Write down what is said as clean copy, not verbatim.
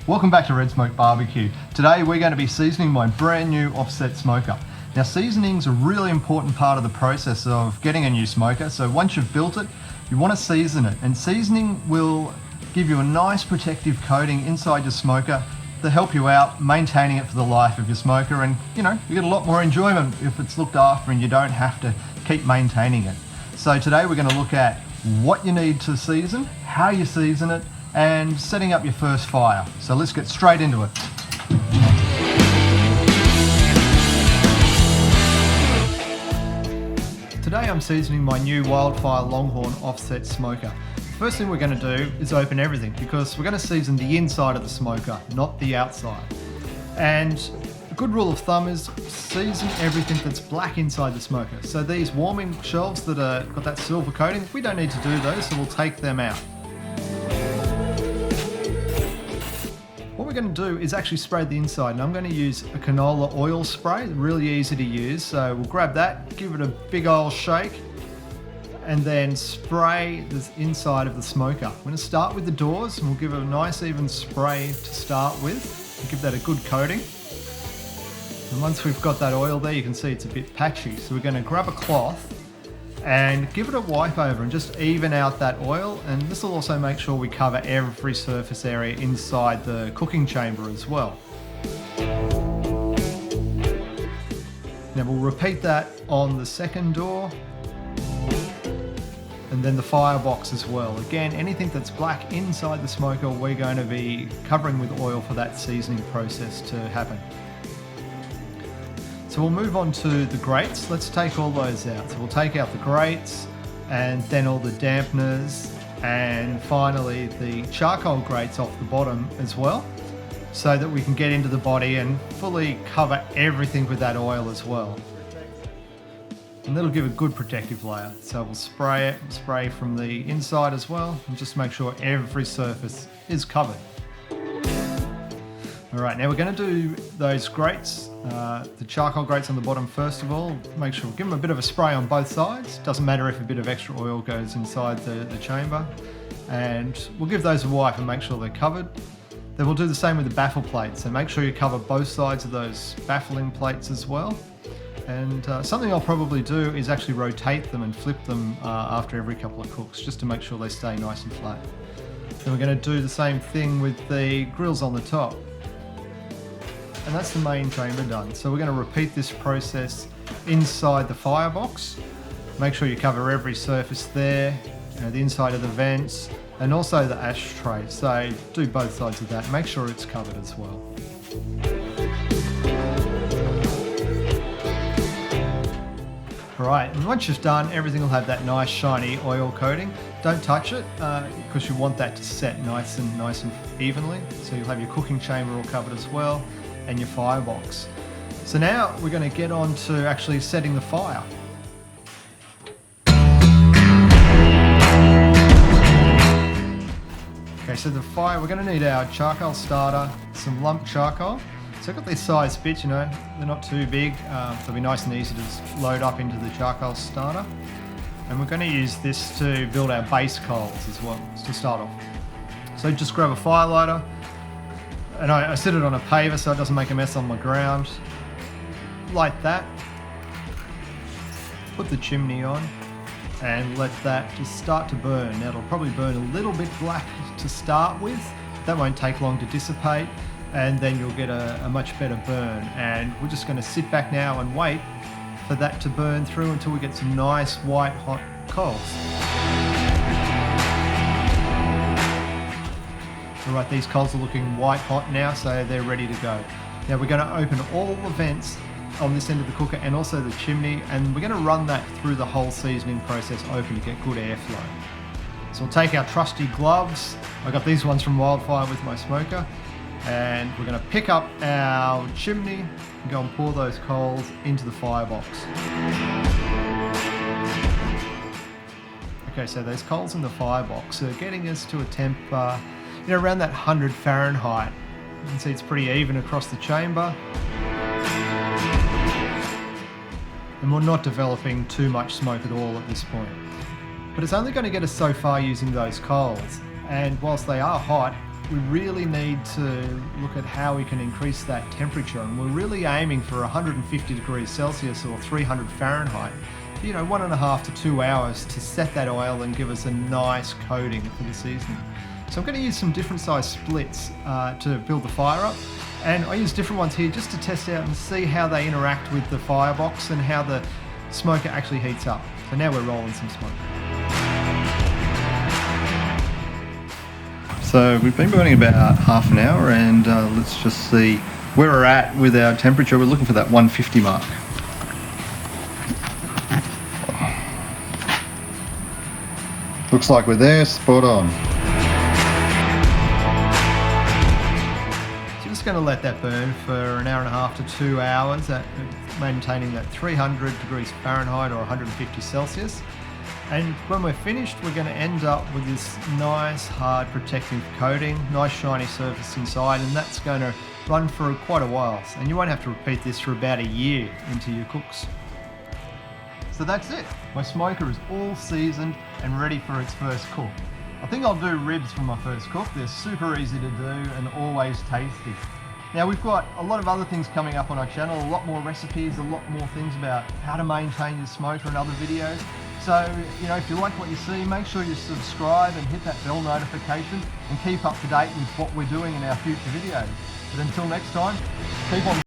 Welcome back to Red Smoke Barbecue. Today we're going to be seasoning my brand new offset smoker. Now seasoning's a really important part of the process of getting a new smoker, so once you've built it, you want to season it, and seasoning will give you a nice protective coating inside your smoker to help you out maintaining it for the life of your smoker, and you get a lot more enjoyment if it's looked after and you don't have to keep maintaining it. So today we're going to look at what you need to season, how you season it, and setting up your first fire. So let's get straight into it. Today I'm seasoning my new Wildfire Longhorn Offset smoker. First thing we're going to do is open everything, because we're going to season the inside of the smoker, not the outside. And a good rule of thumb is season everything that's black inside the smoker. So these warming shelves that are got that silver coating, we don't need to do those, so we'll take them out. What we're going to do is actually spray the inside, and I'm going to use a canola oil spray, really easy to use. So we'll grab that, give it a big old shake, and then spray the inside of the smoker. I'm going to start with the doors, and we'll give it a nice even spray to start with, and give that a good coating. And once we've got that oil there, you can see it's a bit patchy, so we're going to grab a cloth and give it a wipe over and just even out that oil, and this will also make sure we cover every surface area inside the cooking chamber as well. Now we'll repeat that on the second door and then the firebox as well. Again, anything that's black inside the smoker, we're going to be covering with oil for that seasoning process to happen. So we'll move on to the grates. Let's take all those out. So we'll take out the grates, and then all the dampeners, and finally the charcoal grates off the bottom as well, so that we can get into the body and fully cover everything with that oil as well. And that'll give a good protective layer. So we'll spray it, spray from the inside as well, and just make sure every surface is covered. All right, now we're going to do those grates, the charcoal grates on the bottom first of all. Make sure, give them a bit of a spray on both sides. Doesn't matter if a bit of extra oil goes inside the chamber. And we'll give those a wipe and make sure they're covered. Then we'll do the same with the baffle plates. So make sure you cover both sides of those baffling plates as well. And something I'll probably do is actually rotate them and flip them after every couple of cooks, just to make sure they stay nice and flat. Then we're going to do the same thing with the grills on the top. And that's the main chamber done. So we're going to repeat this process inside the firebox. Make sure you cover every surface there, the inside of the vents, and also the ashtray. So do both sides of that. Make sure it's covered as well. Alright, and once you've done, everything will have that nice shiny oil coating. Don't touch it, because you want that to set nice and evenly. So you'll have your cooking chamber all covered as well, and your firebox. So now we're going to get on to actually setting the fire. Okay, so the fire, we're going to need our charcoal starter, some lump charcoal. So I've got these size bits, they're not too big, so it'll be nice and easy to just load up into the charcoal starter. And we're going to use this to build our base coals as well, to start off. So just grab a fire lighter, and I set it on a paver so it doesn't make a mess on my ground. Light that. Put the chimney on and let that just start to burn. Now it'll probably burn a little bit black to start with. That won't take long to dissipate, and then you'll get a much better burn. And we're just going to sit back now and wait for that to burn through until we get some nice white hot coals. Alright, these coals are looking white hot now, so they're ready to go. Now we're going to open all the vents on this end of the cooker and also the chimney, and we're going to run that through the whole seasoning process open to get good airflow. So we'll take our trusty gloves. I got these ones from Wildfire with my smoker, and we're going to pick up our chimney and go and pour those coals into the firebox. Okay, so those coals in the firebox are getting us to a temp around that 100 Fahrenheit. You can see it's pretty even across the chamber. And we're not developing too much smoke at all at this point. But it's only going to get us so far using those coals. And whilst they are hot, we really need to look at how we can increase that temperature, and we're really aiming for 150 degrees Celsius or 300 Fahrenheit, 1.5 to 2 hours to set that oil and give us a nice coating for the seasoning. So I'm going to use some different size splits to build the fire up, and I use different ones here just to test out and see how they interact with the firebox and how the smoker actually heats up. So now we're rolling some smoke. So we've been burning about half an hour, and let's just see where we're at with our temperature. We're looking for that 150 mark. Looks like we're there, spot on. Just going to let that burn for 1.5 to 2 hours at maintaining that 300 degrees Fahrenheit or 150 Celsius. And when we're finished, we're going to end up with this nice hard protective coating, nice shiny surface inside, and that's going to run for quite a while. And you won't have to repeat this for about a year into your cooks. So that's it. My smoker is all seasoned and ready for its first cook. I think I'll do ribs for my first cook. They're super easy to do and always tasty. Now we've got a lot of other things coming up on our channel, a lot more recipes, a lot more things about how to maintain your smoker and other videos. So, if you like what you see, make sure you subscribe and hit that bell notification and keep up to date with what we're doing in our future videos. But until next time, keep on